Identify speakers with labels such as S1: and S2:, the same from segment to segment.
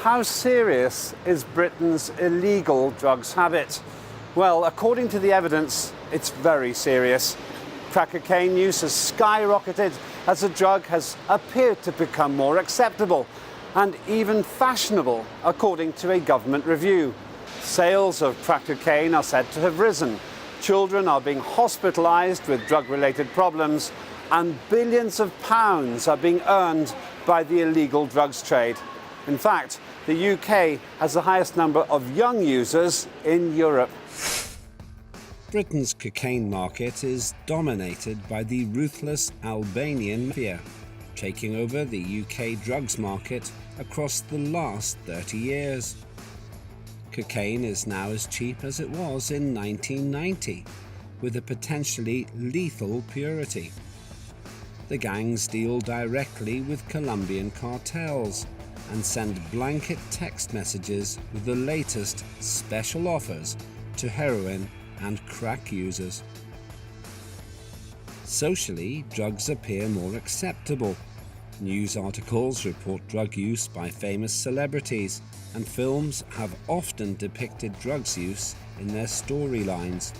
S1: How serious is Britain's illegal drugs habit? Well, according to the evidence, it's very serious. Crack cocaine use has skyrocketed as the drug has appeared to become more acceptable and even fashionable, according to a government review. Sales of crack cocaine are said to have risen. Children are being hospitalised with drug-related problems, and billions of pounds are being earned by the illegal drugs trade. In fact, the UK has the highest number of young users in Europe.
S2: Britain's cocaine market is dominated by the ruthless Albanian mafia, taking over the UK drugs market across the last 30 years. Cocaine is now as cheap as it was in 1990, with a potentially lethal purity. The gangs deal directly with Colombian cartels and send blanket text messages with the latest special offers to heroin and crack users. Socially, drugs appear more acceptable. News articles report drug use by famous celebrities, and films have often depicted drugs use in their storylines.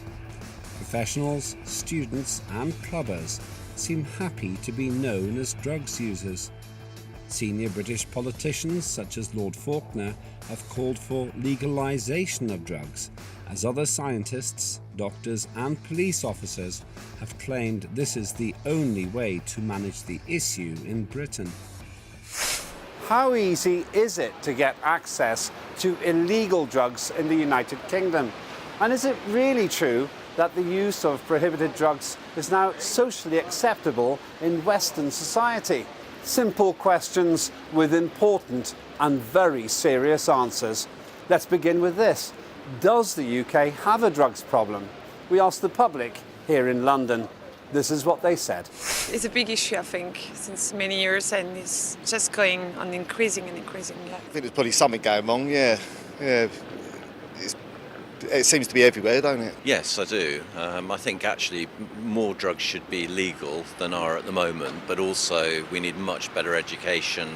S2: Professionals, students and clubbers seem happy to be known as drugs users. Senior British politicians such as Lord Faulkner have called for legalisation of drugs, as other scientists, doctors and police officers have claimed this is the only way to manage the issue in Britain.
S1: How easy is it to get access to illegal drugs in the United Kingdom? And is it really true that the use of prohibited drugs is now socially acceptable in Western society? Simple questions with important and very serious answers. Let's begin with this. Does the UK have a drugs problem? We asked the public here in London. This is what they said.
S3: It's a big issue, I think, since many years, and it's just going on increasing and increasing. Yeah.
S4: I think there's probably something going wrong, yeah. It seems to be everywhere, don't it?
S5: Yes, I do. I think actually more drugs should be legal than are at the moment, but also we need much better education,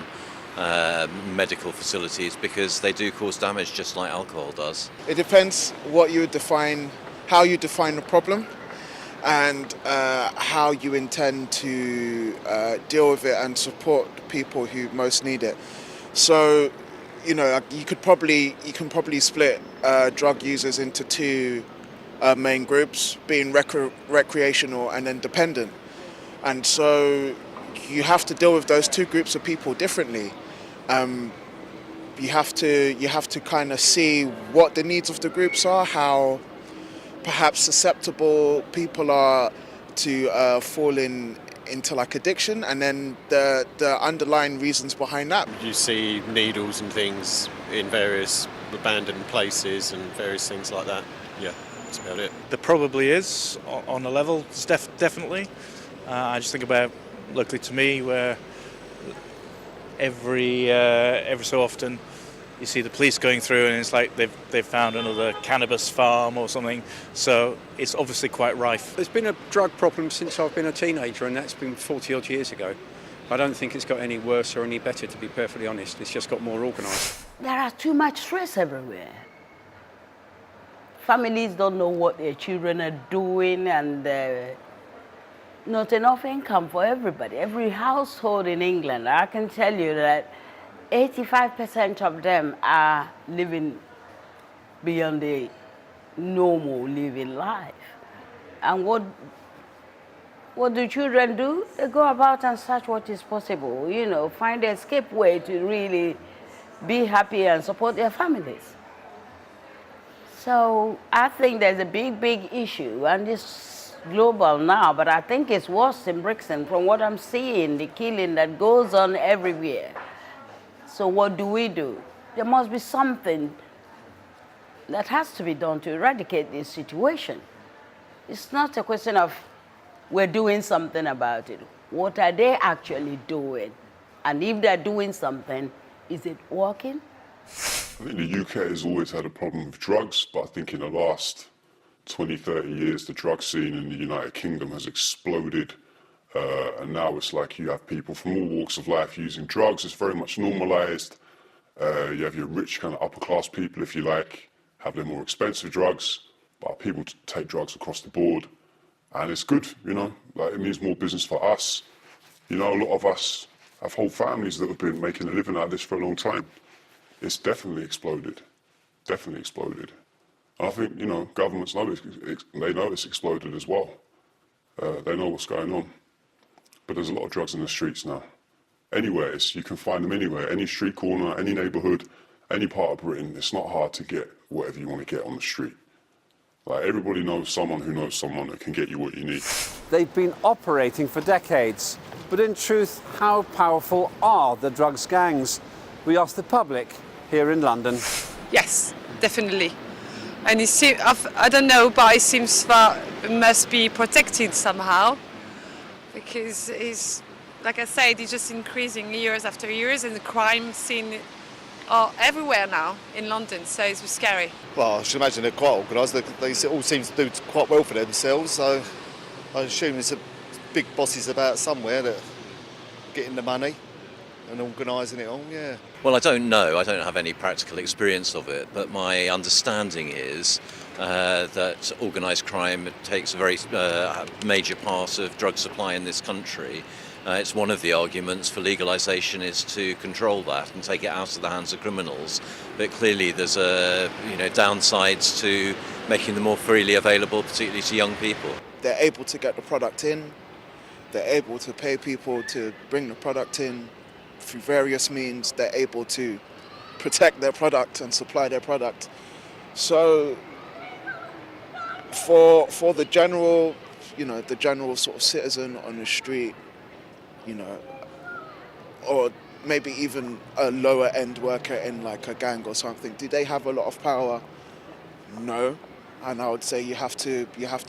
S5: medical facilities, because they do cause damage just like alcohol does.
S6: It depends what you define, how you define the problem, and how you intend to deal with it and support people who most need it. So, you know, you can probably split drug users into two main groups, being recreational and then dependent. And so you have to deal with those two groups of people differently. You have to kind of see what the needs of the groups are, how perhaps susceptible people are to fall into like addiction, and then the underlying reasons behind that.
S7: You see needles and things in various abandoned places and various things like that. Yeah, that's about it.
S8: There probably is on a level, definitely. I just think about locally to me where every so often you see the police going through and it's like they've found another cannabis farm or something, so it's obviously quite rife.
S9: There's been a drug problem since I've been a teenager, and that's been 40 odd years ago. I don't think it's got any worse or any better, to be perfectly honest. It's just got more organised.
S10: There are too much stress everywhere. Families don't know what their children are doing, and not enough income for everybody. Every household in England, I can tell you that 85% of them are living beyond the normal living life. And what do children do? They go about and search what is possible, you know, find an escape way to really be happy and support their families. So I think there's a big issue, and it's global now, but I think it's worse in Brixton from what I'm seeing, the killing that goes on everywhere. So what do? There must be something that has to be done to eradicate this situation. It's not a question of we're doing something about it. What are they actually doing? And if they're doing something, is it working?
S11: I think the UK has always had a problem with drugs, but I think in the last 20, 30 years, the drug scene in the United Kingdom has exploded. And now it's like you have people from all walks of life using drugs. It's very much normalised. You have your rich kind of upper class people, if you like, have their more expensive drugs, but people take drugs across the board. And it's good, you know, like it means more business for us. You know, a lot of us have whole families that have been making a living out of this for a long time. It's definitely exploded, definitely exploded. And I think, you know, governments know they know it's exploded as well. They know what's going on. But there's a lot of drugs in the streets now. Anywhere, you can find them anywhere, any street corner, any neighbourhood, any part of Britain. It's not hard to get whatever you want to get on the street. Like, everybody knows someone who knows someone that can get you what you need.
S1: They've been operating for decades, but in truth, how powerful are the drugs gangs? We asked the public here in London.
S3: Yes, definitely. And I don't know, but it seems that it must be protected somehow, because it's, like I said, it's just increasing years after years, and the crime scene are everywhere now in London, so it's scary.
S4: Well, I should imagine they're quite organised. They all seem to do quite well for themselves, so I assume there's big bosses about somewhere that are getting the money and organising it all, yeah.
S5: Well, I don't know. I don't have any practical experience of it, but my understanding is that organised crime takes a very major part of drug supply in this country. It's one of the arguments for legalisation is to control that and take it out of the hands of criminals. But clearly there's downsides to making them more freely available, particularly to young people.
S6: They're able to get the product in. They're able to pay people to bring the product in through various means. They're able to protect their product and supply their product. So for the general, the general sort of citizen on the street, or maybe even a lower end worker in like a gang or something, do they have a lot of power? No. And I would say you have to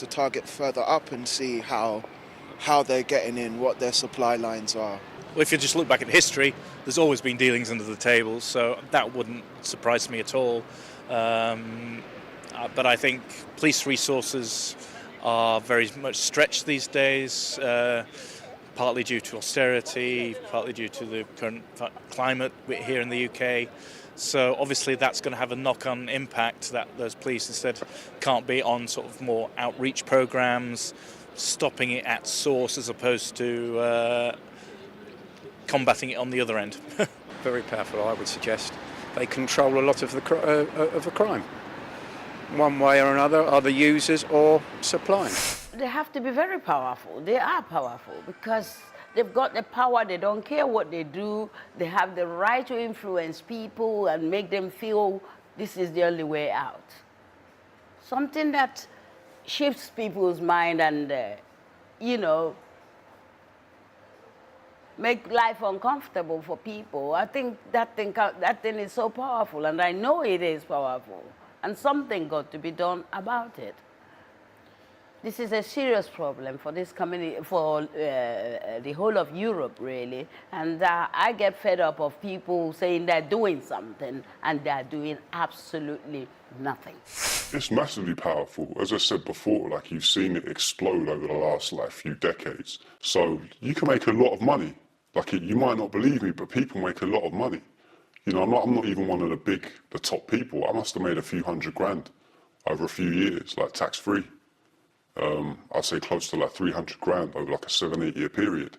S6: target further up and see how they're getting in, what their supply lines are.
S8: Well, if you just look back at history, there's always been dealings under the table, so that wouldn't surprise me at all. But I think police resources are very much stretched these days, partly due to austerity, partly due to the current climate here in the UK. So obviously that's going to have a knock-on impact that those police instead can't be on sort of more outreach programs, stopping it at source as opposed to combating it on the other end.
S9: Very powerful, I would suggest. They control a lot of the crime. One way or another, either users or supplying.
S10: They have to be very powerful. They are powerful because they've got the power. They don't care what they do. They have the right to influence people and make them feel this is the only way out. Something that shifts people's mind and, make life uncomfortable for people. I think that thing is so powerful, and I know it is powerful. And something got to be done about it. This is a serious problem for this community, for the whole of Europe, really. And I get fed up of people saying they're doing something and they're doing absolutely nothing.
S11: It's massively powerful. As I said before, like, you've seen it explode over the last few decades. So you can make a lot of money. You might not believe me, but people make a lot of money. I'm not even one of the top people. I must have made a few $100,000 over a few years, tax-free. I'd say close to 300 grand over a 7-8 year period.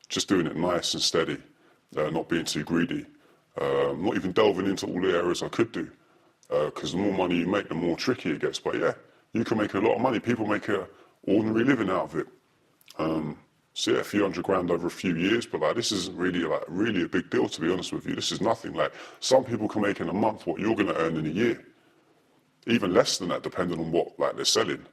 S11: Just doing it nice and steady, not being too greedy, not even delving into all the areas I could do. Because the more money you make, the more tricky it gets. But yeah, you can make a lot of money. People make an ordinary living out of it. So yeah, a few $100,000 over a few years, but this isn't really a big deal, to be honest with you. This is nothing. Some people can make in a month what you're going to earn in a year. Even less than that, depending on what they're selling.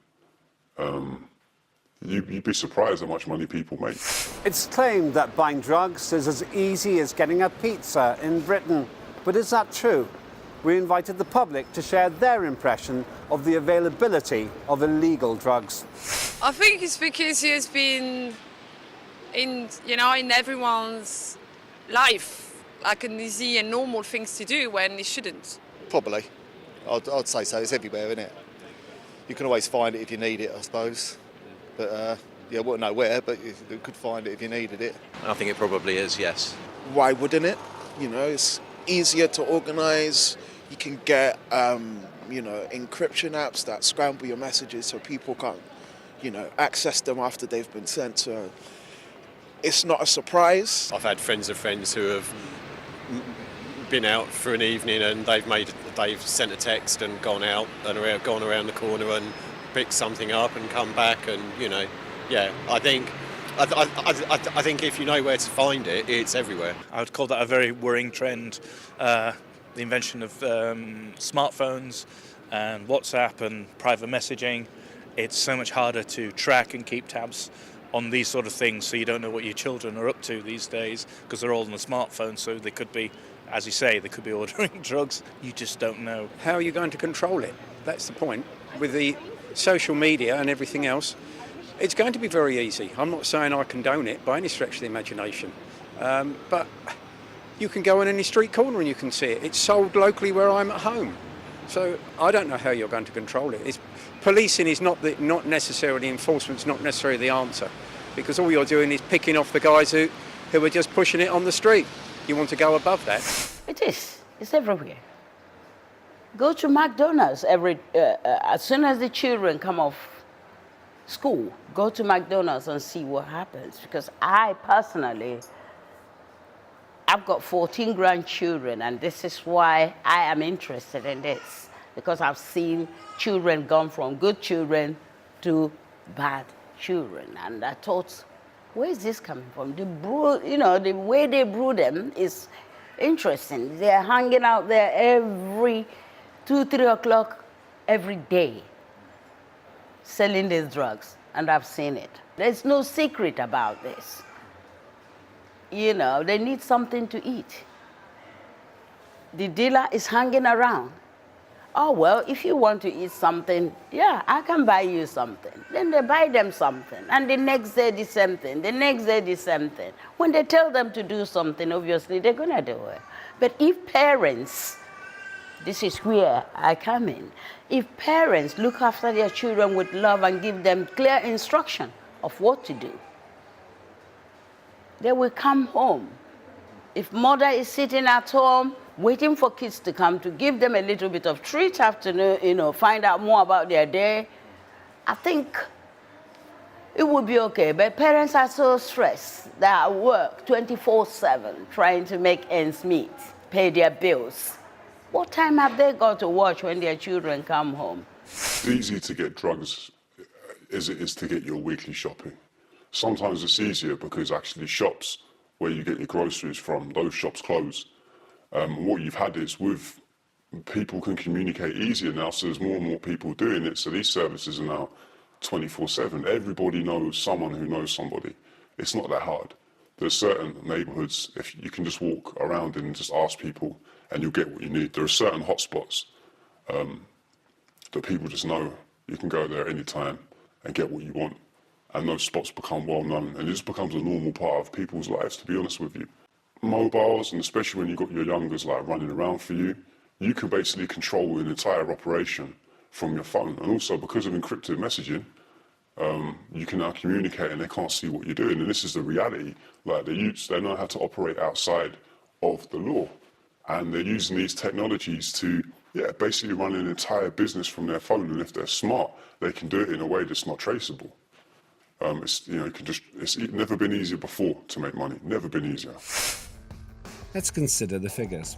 S11: You'd be surprised how much money people make.
S1: It's claimed that buying drugs is as easy as getting a pizza in Britain. But is that true? We invited the public to share their impression of the availability of illegal drugs.
S3: I think it's because it's been in everyone's life, an easy and normal things to do when it shouldn't.
S4: Probably. I'd say so. It's everywhere, isn't it? You can always find it if you need it, I suppose. But I wouldn't know where, but you could find it if you needed it.
S5: I think it probably is, yes.
S6: Why wouldn't it? easier to organise. You can get, encryption apps that scramble your messages so people can't, access them after they've been sent. So it's not a surprise.
S7: I've had friends of friends who have been out for an evening and they've sent a text and gone out and gone around the corner and picked something up and come back, and I think if you know where to find it, it's everywhere.
S8: I would call that a very worrying trend. The invention of smartphones and WhatsApp and private messaging, it's so much harder to track and keep tabs on these sort of things, so you don't know what your children are up to these days because they're all on the smartphone, so they could be, as you say, they could be ordering drugs. You just don't know.
S9: How are you going to control it? That's the point. With the social media and everything else, it's going to be very easy. I'm not saying I condone it by any stretch of the imagination, but you can go on any street corner and you can see it. It's sold locally where I'm at home. So I don't know how you're going to control it. Policing is not necessarily, enforcement's not necessarily the answer, because all you're doing is picking off the guys who are just pushing it on the street. You want to go above that.
S10: It is. It's everywhere. Go to McDonald's as soon as the children come off school, go to McDonald's and see what happens. Because I personally, I've got 14 grandchildren, and this is why I am interested in this, because I've seen children gone from good children to bad children, and I thought, where is this coming from? The way they brew them is interesting. They're hanging out there every 2-3 o'clock every day, selling these drugs, and I've seen it. There's no secret about this. They need something to eat. The dealer is hanging around. Oh, well, if you want to eat something, yeah, I can buy you something. Then they buy them something, and the next day the same thing, the next day the same thing. When they tell them to do something, obviously they're gonna do it. But if parents, this is where I come in, if parents look after their children with love and give them clear instruction of what to do, they will come home. If mother is sitting at home, waiting for kids to come to give them a little bit of treat afternoon, find out more about their day, I think it would be okay. But parents are so stressed. They are at work 24/7, trying to make ends meet, pay their bills. What time have they got to watch when their children come home?
S11: It's easy to get drugs as it is to get your weekly shopping. Sometimes it's easier because actually shops where you get your groceries from, those shops close. What you've had is with people can communicate easier now, so there's more and more people doing it. So these services are now 24/7. Everybody knows someone who knows somebody. It's not that hard. There's certain neighbourhoods, if you can just walk around and just ask people and you'll get what you need. There are certain hotspots that people just know you can go there anytime and get what you want. And those spots become well known, and it just becomes a normal part of people's lives, to be honest with you. Mobiles, and especially when you've got your youngers like running around for you, you can basically control an entire operation from your phone. And also because of encrypted messaging, you can now communicate and they can't see what you're doing. And this is the reality. Like they know how to operate outside of the law. And they're using these technologies to basically run an entire business from their phone. And if they're smart, they can do it in a way that's not traceable. It's never been easier before to make money. Never been easier.
S2: Let's consider the figures.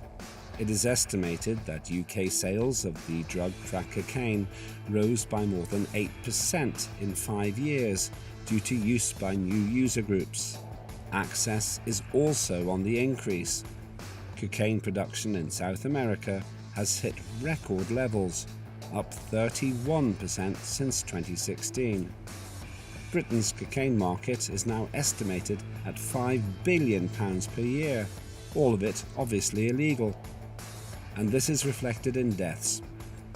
S2: It is estimated that UK sales of the drug crack cocaine rose by more than 8% in 5 years due to use by new user groups. Access is also on the increase. Cocaine production in South America has hit record levels, up 31% since 2016. Britain's cocaine market is now estimated at £5 billion per year, all of it obviously illegal. And this is reflected in deaths.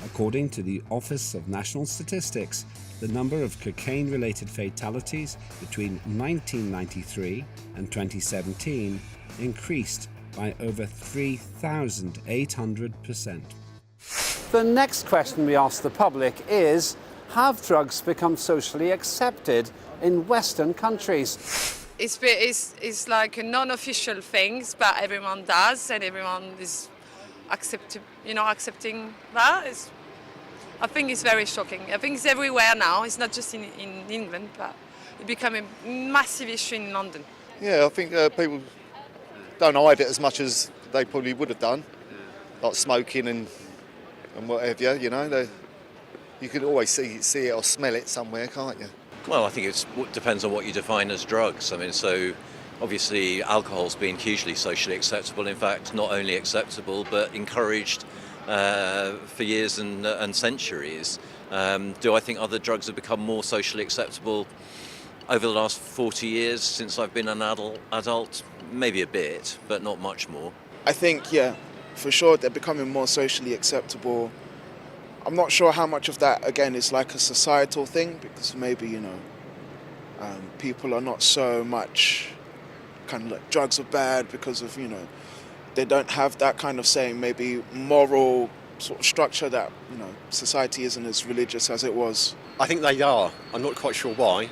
S2: According to the Office of National Statistics, the number of cocaine-related fatalities between 1993 and 2017 increased by over 3,800%.
S1: The next question we ask the public is, have drugs become socially accepted in Western countries?
S3: it's like a non-official thing, but everyone does, and everyone is accepting that. I think it's very shocking. I think it's everywhere now. It's not just in England, but it became a massive issue in London.
S4: Yeah, I think people don't hide it as much as they probably would have done, like smoking and whatever. You know, you can always see it or smell it somewhere, can't you?
S5: Well, I think it depends on what you define as drugs. I mean, so obviously alcohol's been hugely socially acceptable. In fact, not only acceptable, but encouraged for years and centuries. Do I think other drugs have become more socially acceptable over the last 40 years since I've been an adult? Maybe a bit, but not much more.
S6: I think, yeah, for sure they're becoming more socially acceptable. I'm not sure how much of that, again, is like a societal thing, because maybe, people are not so much kind of like drugs are bad because of, they don't have that kind of saying, maybe moral sort of structure that, society isn't as religious as it was.
S7: I think they are. I'm not quite sure why.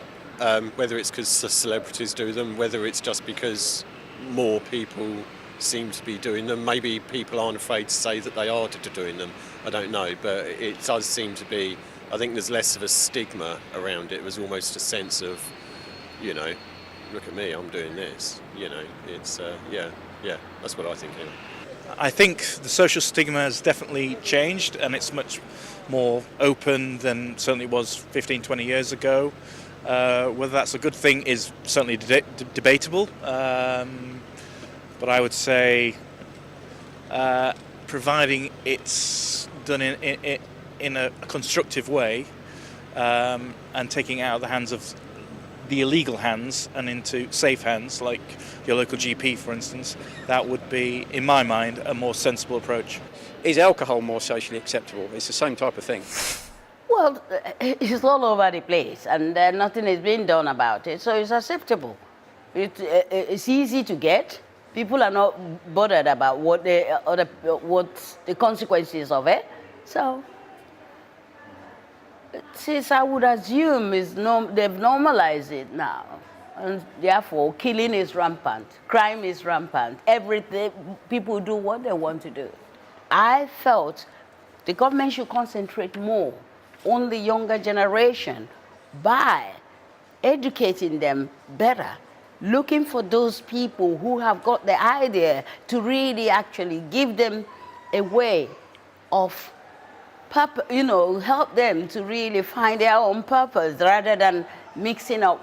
S7: Whether it's because the celebrities do them, whether it's just because more people seem to be doing them. Maybe people aren't afraid to say that they are doing them. I don't know, but it does seem to be. I think there's less of a stigma around it. There's almost a sense of, look at me, I'm doing this. It's that's what I think.
S8: I think the social stigma has definitely changed, and it's much more open than certainly was 15, 20 years ago. Whether that's a good thing is certainly debatable, but I would say providing it's done in a constructive way and taking it out of the hands of the illegal hands and into safe hands, like your local GP, for instance, that would be, in my mind, a more sensible approach.
S9: Is alcohol more socially acceptable? It's the same type of thing.
S10: Well, it's all over the place, and nothing is being done about it, so it's acceptable. It's easy to get. People are not bothered about what the consequences of it. So, since I would assume they've normalized it now, and therefore killing is rampant, crime is rampant, everything, people do what they want to do. I felt the government should concentrate more on the younger generation by educating them better, looking for those people who have got the idea to really actually give them a way of help them to really find their own purpose rather than mixing up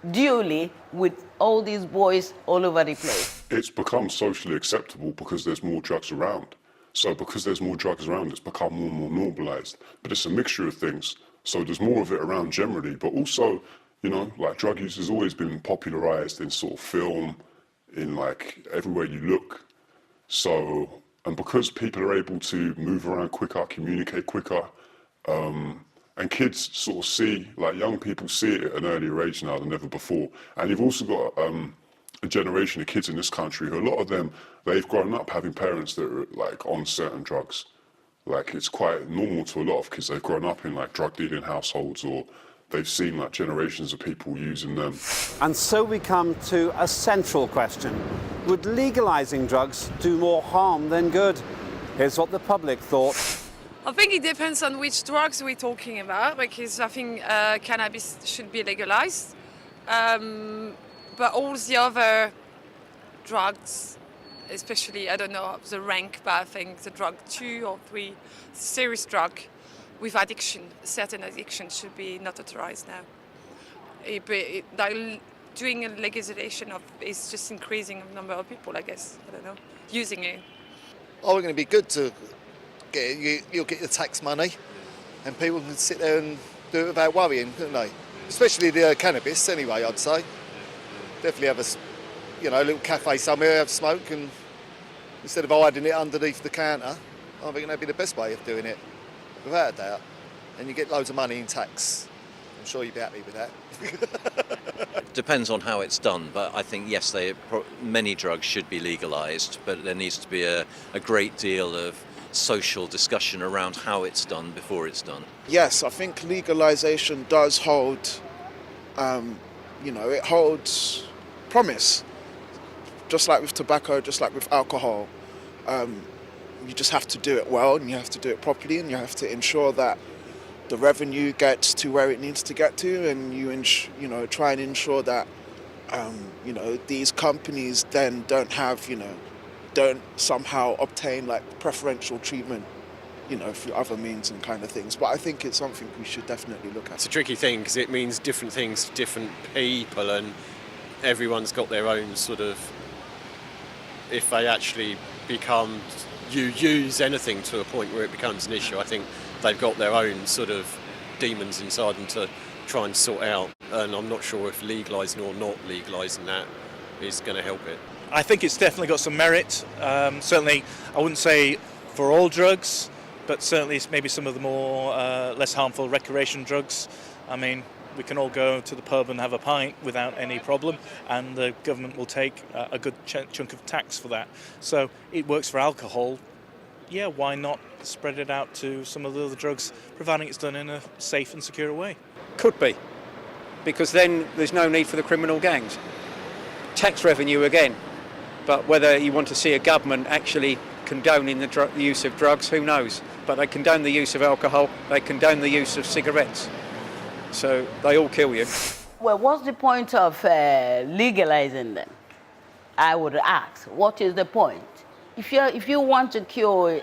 S10: unduly with all these boys all over the place.
S11: It's become socially acceptable because there's more drugs around. So because there's more drugs around, it's become more and more normalised. But it's a mixture of things. So there's more of it around generally. But also, like drug use has always been popularised in sort of film, in like everywhere you look. So, and because people are able to move around quicker, communicate quicker, and kids sort of see, like young people see it at an earlier age now than ever before. And you've also got a generation of kids in this country who, a lot of them, they've grown up having parents that are like on certain drugs. Like it's quite normal to a lot of kids. They've grown up in like drug dealing households, or they've seen like generations of people using them.
S1: And so we come to a central question. Would legalising drugs do more harm than good? Here's what the public thought.
S3: I think it depends on which drugs we're talking about, because I think cannabis should be legalized. But all the other drugs, especially, I don't know the rank, but I think the drug 2 or 3, serious drug with addiction, certain addiction should be not authorized now. Doing a legislation is just increasing the number of people, I guess, I don't know, using it.
S4: Oh, we're going to be good to you'll get your tax money and people can sit there and do it without worrying, couldn't they? Especially the cannabis, anyway, I'd say. Definitely have a little cafe somewhere, have a smoke, and instead of hiding it underneath the counter, I think that'd be the best way of doing it, without a doubt. And you get loads of money in tax. I'm sure you'd be happy with that.
S5: Depends on how it's done, but I think, yes, many drugs should be legalised, but there needs to be a great deal of social discussion around how it's done before it's done.
S6: Yes, I think legalisation does hold you know, it holds promise. Just like with tobacco, just like with alcohol, you just have to do it well, and you have to do it properly, and you have to ensure that the revenue gets to where it needs to get to, and you know, try and ensure that you know, these companies then don't somehow obtain like preferential treatment, you know, through other means and kind of things. But I think it's something we should definitely look at.
S7: It's a tricky thing because it means different things to different people, and everyone's got their own sort of, if they actually you use anything to a point where it becomes an issue, I think they've got their own sort of demons inside them to try and sort out, and I'm not sure if legalising or not legalising that is going to help it.
S8: I think it's definitely got some merit. Certainly, I wouldn't say for all drugs, but certainly maybe some of the more less harmful recreation drugs. I mean, we can all go to the pub and have a pint without any problem, and the government will take a good chunk of tax for that. So it works for alcohol. Yeah, why not spread it out to some of the other drugs, providing it's done in a safe and secure way?
S9: Could be, because then there's no need for the criminal gangs. Tax revenue again, but whether you want to see a government actually condoning the use of drugs, who knows? But they condone the use of alcohol, they condone the use of cigarettes. So they all kill you.
S10: Well, what's the point of legalizing them? I would ask, what is the point? If you want to cure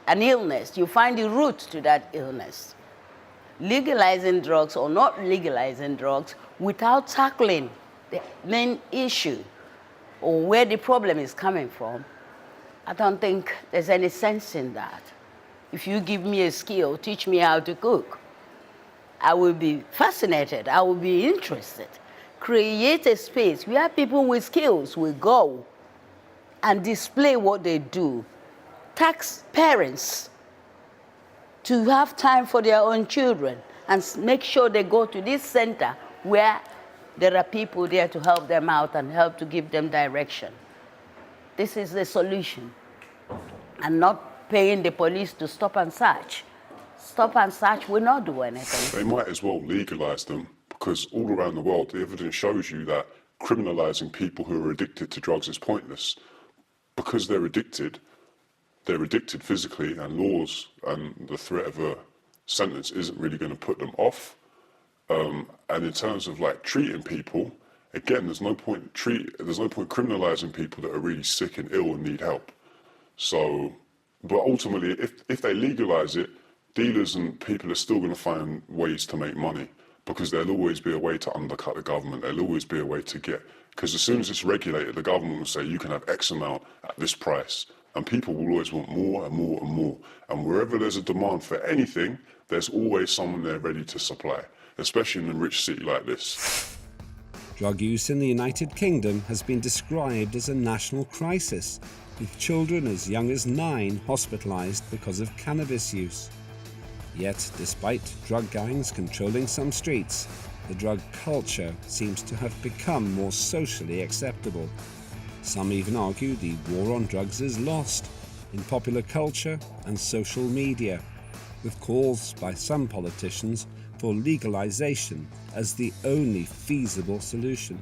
S10: an illness, you find the root to that illness. Legalizing drugs or not legalizing drugs without tackling the main issue or where the problem is coming from, I don't think there's any sense in that. If you give me a skill, teach me how to cook, I will be fascinated, I will be interested. Create a space where people with skills will go and display what they do. Tax parents to have time for their own children and make sure they go to this center where there are people there to help them out and help to give them direction. This is the solution. And not paying the police to stop and search. Stop and search will not do anything.
S11: They might as well legalise them, because all around the world the evidence shows you that criminalising people who are addicted to drugs is pointless. Because they're addicted physically, and laws and the threat of a sentence isn't really going to put them off. And in terms of like treating people, again, there's no point criminalising people that are really sick and ill and need help. So, but ultimately, if they legalise it, dealers and people are still going to find ways to make money, because there'll always be a way to undercut the government. There'll always be a way to get, because as soon as it's regulated, the government will say you can have X amount at this price, and people will always want more and more and more. And wherever there's a demand for anything, there's always someone there ready to supply, especially in a rich city like this.
S2: Drug use in the United Kingdom has been described as a national crisis, with children as young as 9 hospitalised because of cannabis use. Yet, despite drug gangs controlling some streets, the drug culture seems to have become more socially acceptable. Some even argue the war on drugs is lost in popular culture and social media, with calls by some politicians for legalisation as the only feasible solution.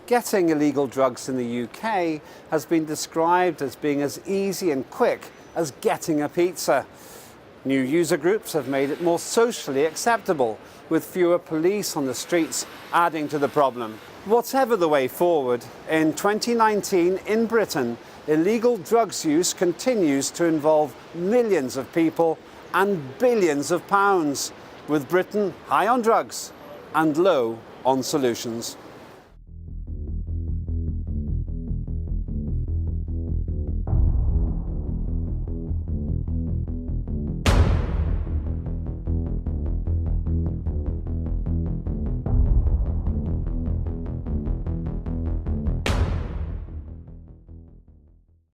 S1: Getting illegal drugs in the UK has been described as being as easy and quick as getting a pizza. New user groups have made it more socially acceptable, with fewer police on the streets adding to the problem. Whatever the way forward, in 2019 in Britain, illegal drugs use continues to involve millions of people and billions of pounds, with Britain high on drugs and low on solutions.